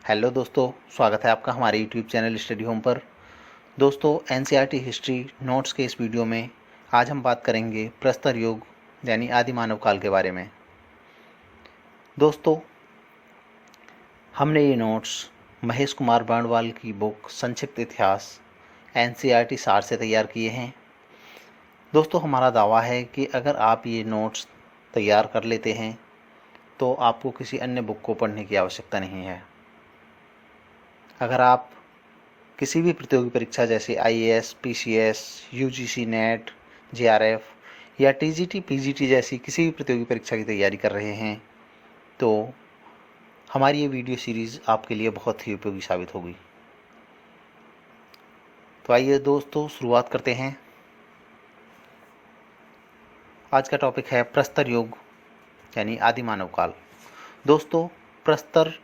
Hello दोस्तों, स्वागत है आपका हमारे यूट्यूब चैनल स्टडी होम पर। दोस्तों, एनसीईआरटी हिस्ट्री नोट्स के इस वीडियो में आज हम बात करेंगे प्रस्तर युग यानी आदि मानव काल के बारे में। दोस्तों, हमने ये नोट्स महेश कुमार बर्णवाल की बुक संक्षिप्त इतिहास एनसीईआरटी सार से तैयार किए हैं। दोस्तों, हमारा दावा है कि अगर आप ये नोट्स तैयार कर लेते हैं तो आपको किसी अन्य बुक को पढ़ने की आवश्यकता नहीं है। अगर आप किसी भी प्रतियोगी परीक्षा जैसे IAS, PCS, UGC net, JRF या टीजीटी, पीजीटी जैसी किसी भी प्रतियोगी परीक्षा की तैयारी कर रहे हैं तो हमारी ये वीडियो सीरीज़ आपके लिए बहुत ही उपयोगी साबित होगी। तो आइए दोस्तों, शुरुआत करते हैं। आज का टॉपिक है प्रस्तर युग यानी आदि मानव काल। दोस्तों, प्रस्तर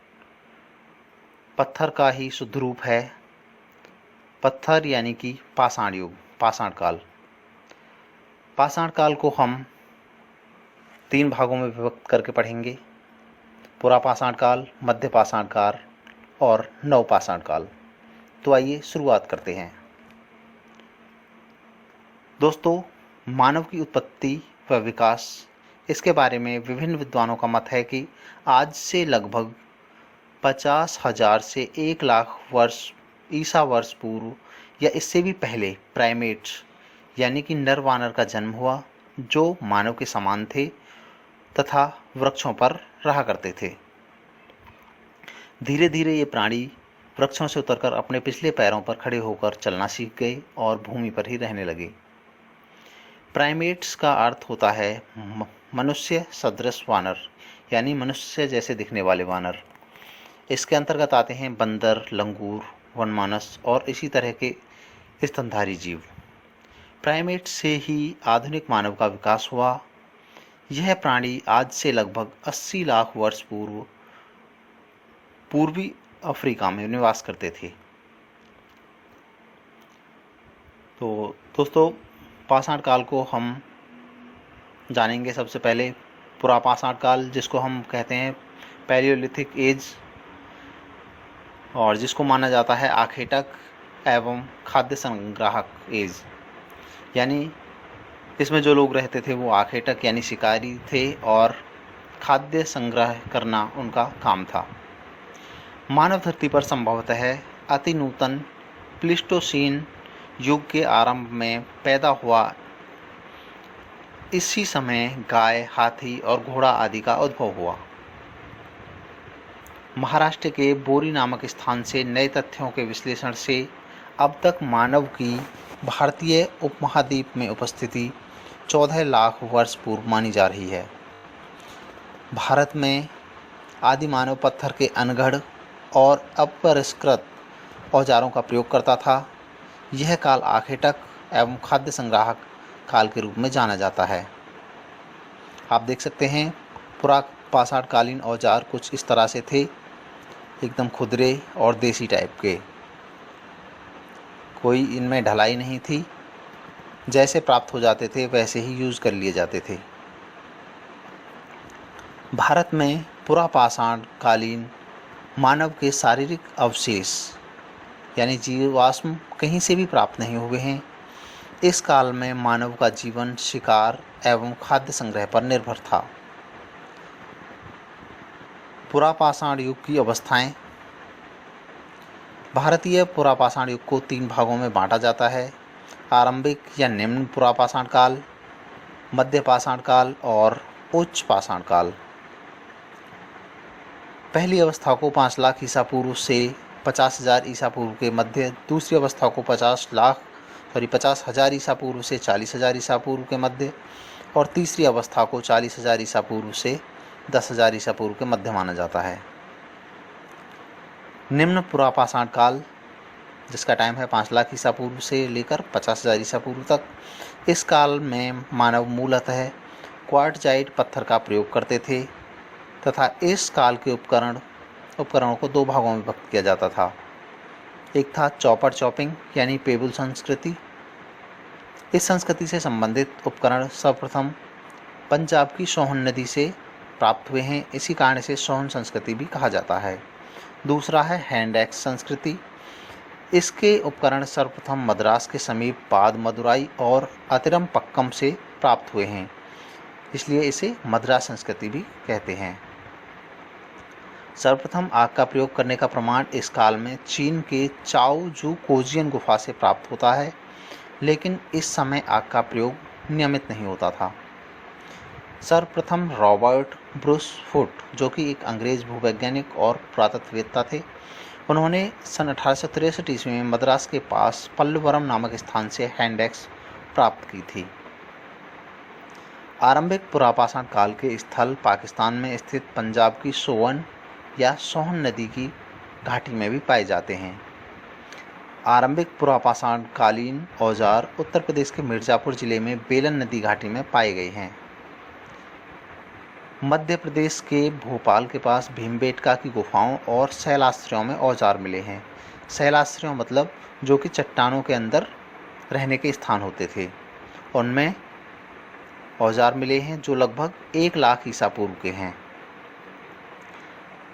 पत्थर का ही शुद्ध रूप है। पत्थर यानी कि पाषाण युग, पाषाण काल। पाषाण काल को हम 3 भागों में विभक्त करके पढ़ेंगे: पुरा पाषाण काल, मध्य पाषाण काल और नव पाषाण काल। तो आइए शुरुआत करते हैं। दोस्तों, मानव की उत्पत्ति व विकास, इसके बारे में विभिन्न विद्वानों का मत है कि आज से लगभग 50,000 से 1,00,000 वर्ष ईसा वर्ष पूर्व या इससे भी पहले प्राइमेट्स यानी कि नर वानर का जन्म हुआ, जो मानव के समान थे तथा वृक्षों पर रहा करते थे। धीरे धीरे ये प्राणी वृक्षों से उतरकर अपने पिछले पैरों पर खड़े होकर चलना सीख गए और भूमि पर ही रहने लगे। प्राइमेट्स का अर्थ होता है मनुष्य सदृश वानर यानी मनुष्य जैसे दिखने वाले वानर। इसके अंतर्गत आते हैं बंदर, लंगूर, वनमानस और इसी तरह के स्तनधारी जीव। प्राइमेट से ही आधुनिक मानव का विकास हुआ। यह प्राणी आज से लगभग 80 लाख वर्ष पूर्व पूर्वी अफ्रीका में निवास करते थे। तो दोस्तों, पाषाण काल को हम जानेंगे। सबसे पहले पुरा पाषाण काल, जिसको हम कहते हैं पैलियोलिथिक एज और जिसको माना जाता है आखेटक एवं खाद्य संग्राहक एज, यानी इसमें जो लोग रहते थे वो आखेटक यानी शिकारी थे और खाद्य संग्रह करना उनका काम था। मानव धरती पर संभवतः अति नूतन प्लीस्टोसीन युग के आरंभ में पैदा हुआ। इसी समय गाय, हाथी और घोड़ा आदि का उद्भव हुआ। महाराष्ट्र के बोरी नामक स्थान से नए तथ्यों के विश्लेषण से अब तक मानव की भारतीय उपमहाद्वीप में उपस्थिति 14 लाख वर्ष पूर्व मानी जा रही है। भारत में आदि मानव पत्थर के अनगढ़ और अपरिष्कृत औजारों का प्रयोग करता था। यह काल आखेटक एवं खाद्य संग्राहक काल के रूप में जाना जाता है। आप देख सकते हैं, पुरा पाषाण कालीन औजार कुछ इस तरह से थे, एकदम खुदरे और देसी टाइप के। कोई इनमें ढलाई नहीं थी, जैसे प्राप्त हो जाते थे वैसे ही यूज़ कर लिए जाते थे। भारत में पुरा पाषाण कालीन मानव के शारीरिक अवशेष यानी जीवाश्म कहीं से भी प्राप्त नहीं हुए हैं। इस काल में मानव का जीवन शिकार एवं खाद्य संग्रह पर निर्भर था। पुरा पाषाण युग की अवस्थाएं। भारतीय पुरा पाषाण युग को 3 भागों में बांटा जाता है: आरंभिक या निम्न पुरा पाषाण काल, मध्य पाषाण काल और उच्च पाषाण काल। पहली अवस्था को 5 लाख ईसा पूर्व से 50,000 ईसा पूर्व के मध्य, दूसरी अवस्था को 50,000 ईसा पूर्व से 40,000 ईसा पूर्व के मध्य और तीसरी अवस्था को 40,000 ईसा पूर्व से 10,000 ईसा पूर्व के मध्य माना जाता है। निम्न पुरा पाषाण काल, जिसका टाइम है 5 लाख ईसा पूर्व से लेकर 50,000 ईसा पूर्व तक। इस काल में मानव मूलतः क्वार्टजाइट पत्थर का प्रयोग करते थे तथा इस काल के उपकरणों को 2 भागों में विभक्त किया जाता था। एक था चॉपर चॉपिंग यानी पेबल संस्कृति। इस संस्कृति से संबंधित उपकरण सर्वप्रथम पंजाब की सोहन नदी से प्राप्त हुए हैं। इसी कारण इसे सोहन संस्कृति भी कहा जाता है। दूसरा है हैंड एक्स संस्कृति। इसके उपकरण सर्वप्रथम मद्रास के समीप पाद मदुराई और अतिरमपक्कम से प्राप्त हुए हैं, इसलिए इसे मद्रास संस्कृति भी कहते हैं। सर्वप्रथम आग का प्रयोग करने का प्रमाण इस काल में चीन के चाओ जू कोजियन गुफा से प्राप्त होता है, लेकिन इस समय आग का प्रयोग नियमित नहीं होता था। सर्वप्रथम रॉबर्ट ब्रूस फुट, जो कि एक अंग्रेज भूवैज्ञानिक और पुरातत्ववेत्ता थे, उन्होंने सन 1863 ईस्वी में मद्रास के पास पल्लवरम नामक स्थान से हैंड एक्स प्राप्त की थी। आरंभिक पुरापाषाण काल के स्थल पाकिस्तान में स्थित पंजाब की सोवन या सोहन नदी की घाटी में भी पाए जाते हैं। आरंभिक पुरापाषाण कालीन औजार उत्तर प्रदेश के मिर्ज़ापुर जिले में बेलन नदी घाटी में पाए गए हैं। मध्य प्रदेश के भोपाल के पास भीमबेटका की गुफाओं और शैलाश्रयों में औजार मिले हैं। शैलाश्रयों मतलब जो कि चट्टानों के अंदर रहने के स्थान होते थे, उनमें औजार मिले हैं जो लगभग 1 लाख ईसा पूर्व के हैं।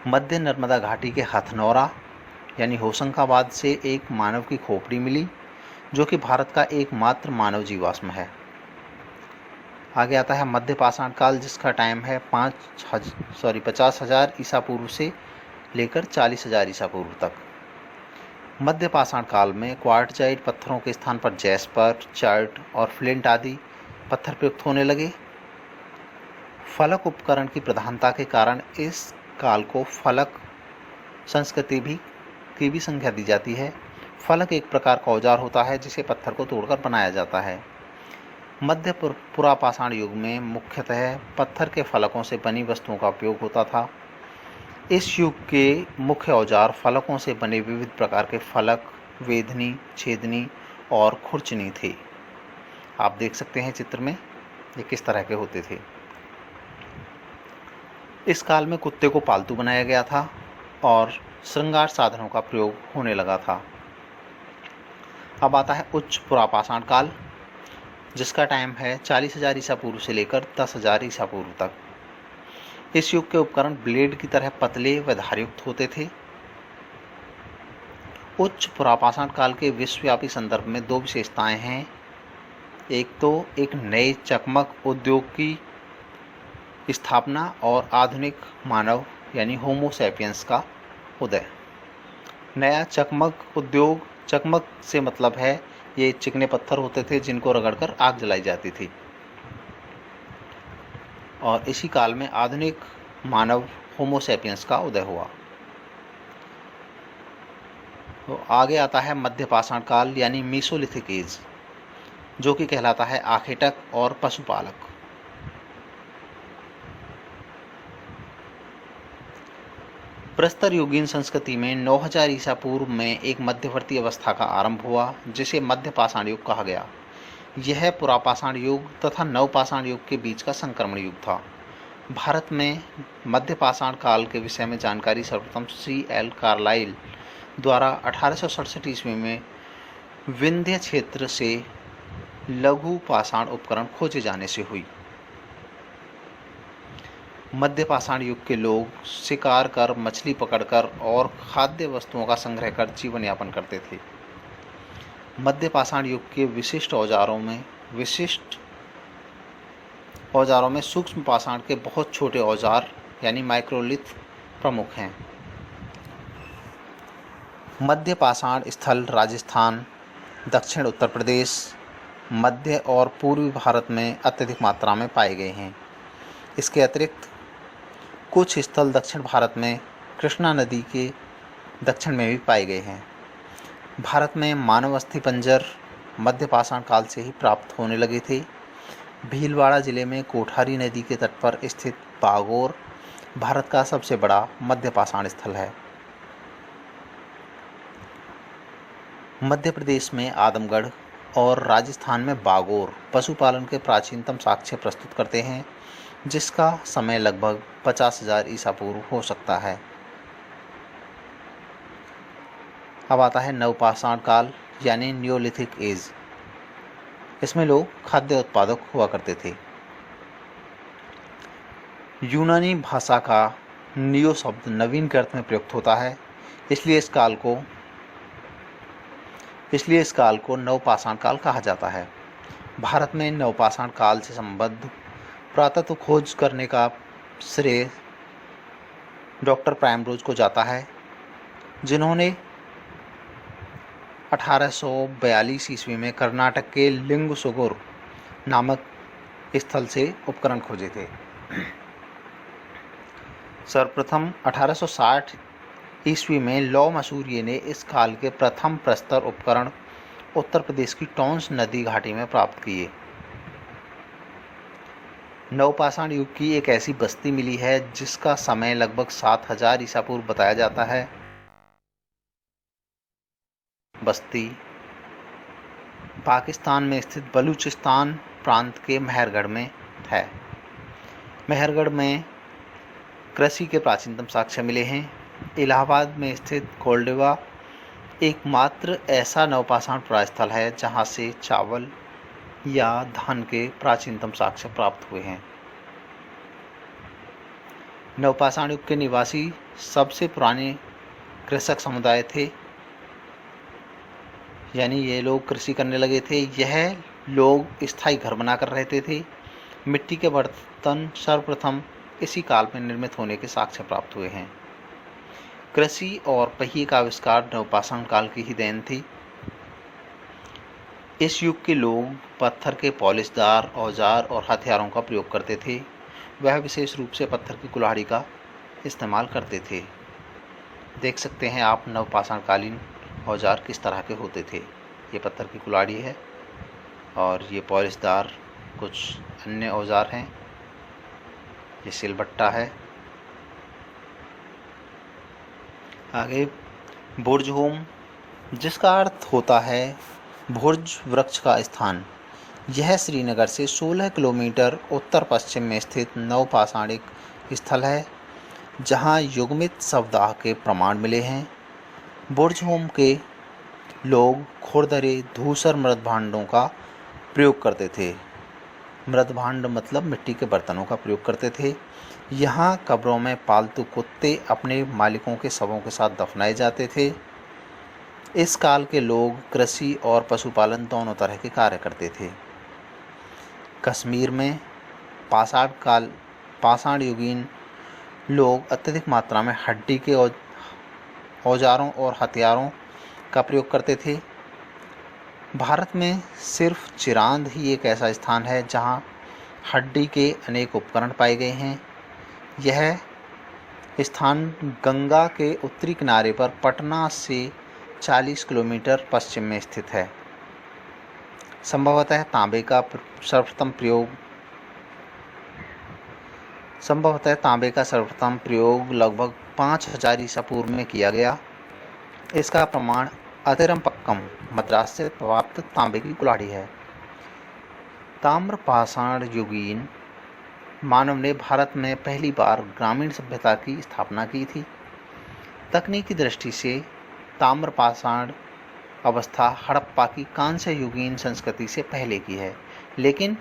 मध्य नर्मदा घाटी के हथनौरा यानी होशंगाबाद से एक मानव की खोपड़ी मिली, जो कि भारत का एकमात्र मानव जीवाश्म है। आगे आता है मध्य पाषाण काल, जिसका टाइम है 50,000 ईसा पूर्व से लेकर 40,000 ईसा पूर्व तक। मध्य पाषाण काल में क्वार्टजाइट पत्थरों के स्थान पर जैस्पर, चर्ट और फ्लिंट आदि पत्थर प्रयुक्त होने लगे। फलक उपकरण की प्रधानता के कारण इस काल को फलक संस्कृति की भी संज्ञा दी जाती है। फलक एक प्रकार का औजार होता है जिसे पत्थर को तोड़कर बनाया जाता है। मध्य पुरापाषाण युग में मुख्यतः पत्थर के फलकों से बनी वस्तुओं का उपयोग होता था। इस युग के मुख्य औजार फलकों से बने विविध प्रकार के फलक, वेधनी, छेदनी और खुरचनी थे। आप देख सकते हैं चित्र में ये किस तरह के होते थे। इस काल में कुत्ते को पालतू बनाया गया था और श्रृंगार साधनों का प्रयोग होने लगा था। अब आता है उच्च पुरापाषाण काल, जिसका टाइम है 40,000 ईसा पूर्व से लेकर 10,000 ईसा पूर्व तक। इस युग के उपकरण ब्लेड की तरह पतले व धारयुक्त होते थे। उच्च पुरापाषाण काल के विश्वव्यापी संदर्भ में 2 विशेषताएं हैं। एक तो एक नए चकमक उद्योग की स्थापना और आधुनिक मानव यानी होमो सैपियंस का उदय। नया चकमक उद्योग, चकमक से मतलब है ये चिकने पत्थर होते थे जिनको रगड़कर आग जलाई जाती थी, और इसी काल में आधुनिक मानव होमो सैपियंस का उदय हुआ। तो आगे आता है मध्य पाषाण काल यानी मीसोलिथिक एज, जो कि कहलाता है आखेटक और पशुपालक। प्रस्तर युगीन संस्कृति में 9000 ईसा पूर्व में एक मध्यवर्ती अवस्था का आरंभ हुआ, जिसे मध्य पाषाण युग कहा गया। यह पुरापाषाण युग तथा नवपाषाण युग के बीच का संक्रमण युग था। भारत में मध्य पाषाण काल के विषय में जानकारी सर्वप्रथम C.L. कार्लाइल द्वारा 1867 ईस्वी में विंध्य क्षेत्र से लघु पाषाण उपकरण खोजे जाने से हुई। मध्य पाषाण युग के लोग शिकार कर, मछली पकड़कर और खाद्य वस्तुओं का संग्रह कर जीवन यापन करते थे। मध्य पाषाण युग के विशिष्ट औजारों में सूक्ष्म पाषाण के बहुत छोटे औजार यानी माइक्रोलिथ प्रमुख हैं। मध्य पाषाण स्थल राजस्थान, दक्षिण उत्तर प्रदेश, मध्य और पूर्वी भारत में अत्यधिक मात्रा में पाए गए हैं। इसके अतिरिक्त कुछ स्थल दक्षिण भारत में कृष्णा नदी के दक्षिण में भी पाए गए हैं। भारत में मानव अस्थिपंजर मध्य पाषाण काल से ही प्राप्त होने लगे थे। भीलवाड़ा जिले में कोठारी नदी के तट पर स्थित बागोर भारत का सबसे बड़ा मध्य पाषाण स्थल है। मध्य प्रदेश में आदमगढ़ और राजस्थान में बागोर पशुपालन के प्राचीनतम साक्ष्य प्रस्तुत करते हैं, जिसका समय लगभग 50,000 ईसा पूर्व हो सकता है। अब आता है नवपाषाण काल यानी न्योलिथिक एज। इसमें लोग खाद्य उत्पादक हुआ करते थे। यूनानी भाषा का नियो शब्द नवीन के अर्थ में प्रयुक्त होता है, इसलिए इस काल को नवपाषाण काल कहा जाता है। भारत में नवपाषाण काल से संबद्ध पुरातत्व खोज करने का श्रेय डॉक्टर प्राइमरोज को जाता है, जिन्होंने 1842 ईस्वी में कर्नाटक के लिंगसुगुर नामक स्थल से उपकरण खोजे थे। सर्वप्रथम 1860 ईस्वी में लौ मसूरिये ने इस काल के प्रथम प्रस्तर उपकरण उत्तर प्रदेश की टोंस नदी घाटी में प्राप्त किए। नवपाषाण युग की एक ऐसी बस्ती मिली है जिसका समय लगभग 7000 ईसा पूर्व बताया जाता है। बस्ती पाकिस्तान में स्थित बलूचिस्तान प्रांत के मेहरगढ़ में है। मेहरगढ़ में कृषि के प्राचीनतम साक्ष्य मिले हैं। इलाहाबाद में स्थित कोल्डेवा एकमात्र ऐसा नवपाषाण पुरास्थल है जहां से चावल या धान के प्राचीनतम साक्ष्य प्राप्त हुए हैं। नवपाषाण युग के निवासी सबसे पुराने कृषक समुदाय थे, यानी ये लोग कृषि करने लगे थे। यह लोग स्थायी घर बनाकर रहते थे। मिट्टी के बर्तन सर्वप्रथम इसी काल में निर्मित होने के साक्ष्य प्राप्त हुए हैं। कृषि और पहिए का आविष्कार नवपाषाण काल की ही देन थी। इस युग के लोग पत्थर के पॉलिशदार औजार और हथियारों का प्रयोग करते थे। वह विशेष रूप से पत्थर की कुल्हाड़ी का इस्तेमाल करते थे। देख सकते हैं आप नवपाषाणकालीन औजार किस तरह के होते थे। ये पत्थर की कुल्हाड़ी है और ये पॉलिशदार कुछ अन्य औजार हैं। ये सिलबट्टा है। आगे बुर्ज होम, जिसका अर्थ होता है भुर्ज वृक्ष का स्थान। यह श्रीनगर से 16 किलोमीटर उत्तर पश्चिम में स्थित नवपाषाणिक स्थल है जहां युग्मित शवदाह के प्रमाण मिले हैं। बुर्ज होम के लोग खुरदरे धूसर मृदभांडों का प्रयोग करते थे। मृदभांड मतलब मिट्टी के बर्तनों का प्रयोग करते थे। यहाँ कब्रों में पालतू कुत्ते अपने मालिकों के शवों के साथ दफनाए जाते थे। इस काल के लोग कृषि और पशुपालन दोनों तरह के कार्य करते थे। कश्मीर में पाषाण युगीन लोग अत्यधिक मात्रा में हड्डी के औजारों और हथियारों का प्रयोग करते थे। भारत में सिर्फ चिरांद ही एक ऐसा स्थान है जहां हड्डी के अनेक उपकरण पाए गए हैं। यह स्थान गंगा के उत्तरी किनारे पर पटना से 40 किलोमीटर पश्चिम में स्थित है। संभवतः तांबे का सर्वप्रथम प्रयोग लगभग 5000 ईसा पूर्व में किया गया। इसका प्रमाण अतिरम्पक्कम मद्रास से प्राप्त तांबे की कुल्हाड़ी है। ताम्रपाषाण युगीन मानव ने भारत में पहली बार ग्रामीण सभ्यता की स्थापना की थी। तकनीकी दृष्टि से ताम्रपाषाण अवस्था हड़प्पा की कांस्य युगीन संस्कृति से पहले की है, लेकिन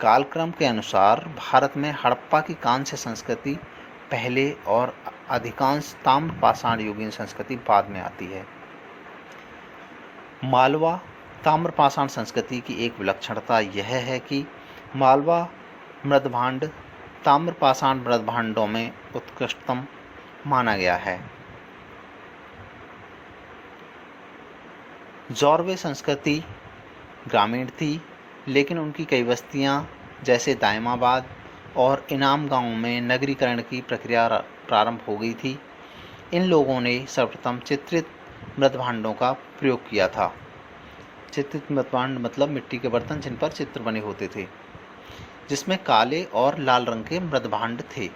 कालक्रम के अनुसार भारत में हड़प्पा की कांस्य संस्कृति पहले और अधिकांश ताम्रपाषाण युगीन संस्कृति बाद में आती है। मालवा ताम्रपाषाण संस्कृति की एक विलक्षणता यह है कि मालवा मृदभांड ताम्रपाषाण मृदभांडों में उत्कृष्टतम माना गया है। जौरवे संस्कृति ग्रामीण थी, लेकिन उनकी कई बस्तियां जैसे दायमाबाद और इनाम गांवों में नगरीकरण की प्रक्रिया प्रारंभ हो गई थी। इन लोगों ने सर्वप्रथम चित्रित मृदभांडों का प्रयोग किया था। चित्रित मृदभांड मतलब मिट्टी के बर्तन जिन पर चित्र बने होते थे, जिसमें काले और लाल रंग के मृदभांड थे।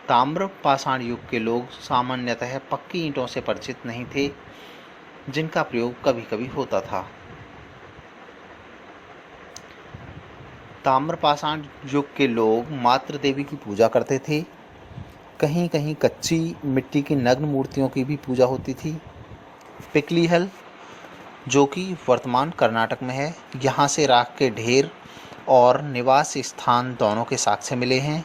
ताम्रपाषाण युग के लोग सामान्यतः पक्की ईंटों से परिचित नहीं थे, जिनका प्रयोग कभी कभी होता था। ताम्रपाषाण युग के लोग मातृ देवी की पूजा करते थे। कहीं कहीं कच्ची मिट्टी की नग्न मूर्तियों की भी पूजा होती थी। पिकलीहल, जो कि वर्तमान कर्नाटक में है, यहाँ से राख के ढेर और निवास स्थान दोनों के साक्ष्य मिले हैं।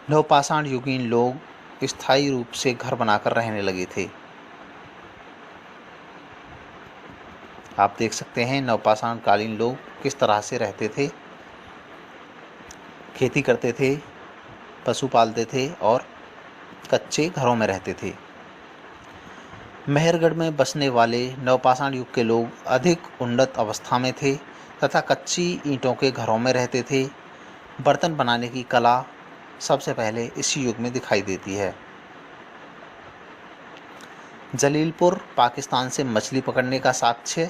नवपाषाण युगीन लोग स्थायी रूप से घर बनाकर रहने लगे थे। आप देख सकते हैं नवपाषाण कालीन लोग किस तरह से रहते थे, खेती करते थे, पशु पालते थे और कच्चे घरों में रहते थे। मेहरगढ़ में बसने वाले नवपाषाण युग के लोग अधिक उन्नत अवस्था में थे तथा कच्ची ईंटों के घरों में रहते थे। बर्तन बनाने की कला सबसे पहले इसी युग में दिखाई देती है। जलीलपुर पाकिस्तान से मछली पकड़ने का साक्ष्य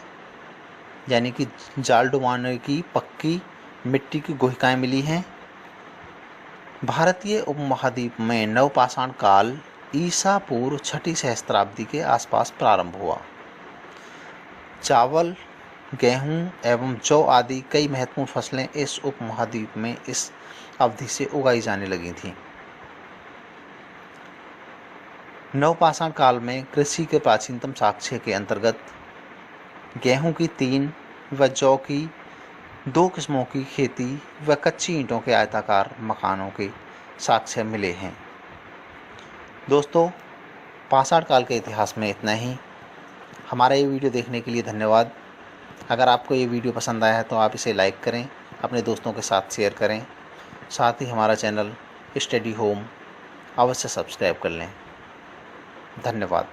यानी कि जाल डुबाने की पक्की मिट्टी की गुहिकाएं मिली हैं। भारतीय उपमहाद्वीप में नवपाषाण काल ईसा पूर्व 6वीं सहस्त्राब्दी के आसपास प्रारंभ हुआ। चावल, गेहूं एवं जौ आदि कई महत्वपूर्ण फसलें इस उपमहाद्वीप में इस अवधि से उगाई जाने लगी थीं। नवपाषाण काल में कृषि के प्राचीनतम साक्ष्य के अंतर्गत गेहूं की 3 व जौ की 2 किस्मों की खेती व कच्ची ईंटों के आयताकार मकानों के साक्ष्य मिले हैं। दोस्तों, पाषाण काल के इतिहास में इतना ही। हमारा ये वीडियो देखने के लिए धन्यवाद। अगर आपको ये वीडियो पसंद आया है तो आप इसे लाइक करें, अपने दोस्तों के साथ शेयर करें। साथ ही हमारा चैनल स्टडी होम अवश्य सब्सक्राइब कर लें। धन्यवाद।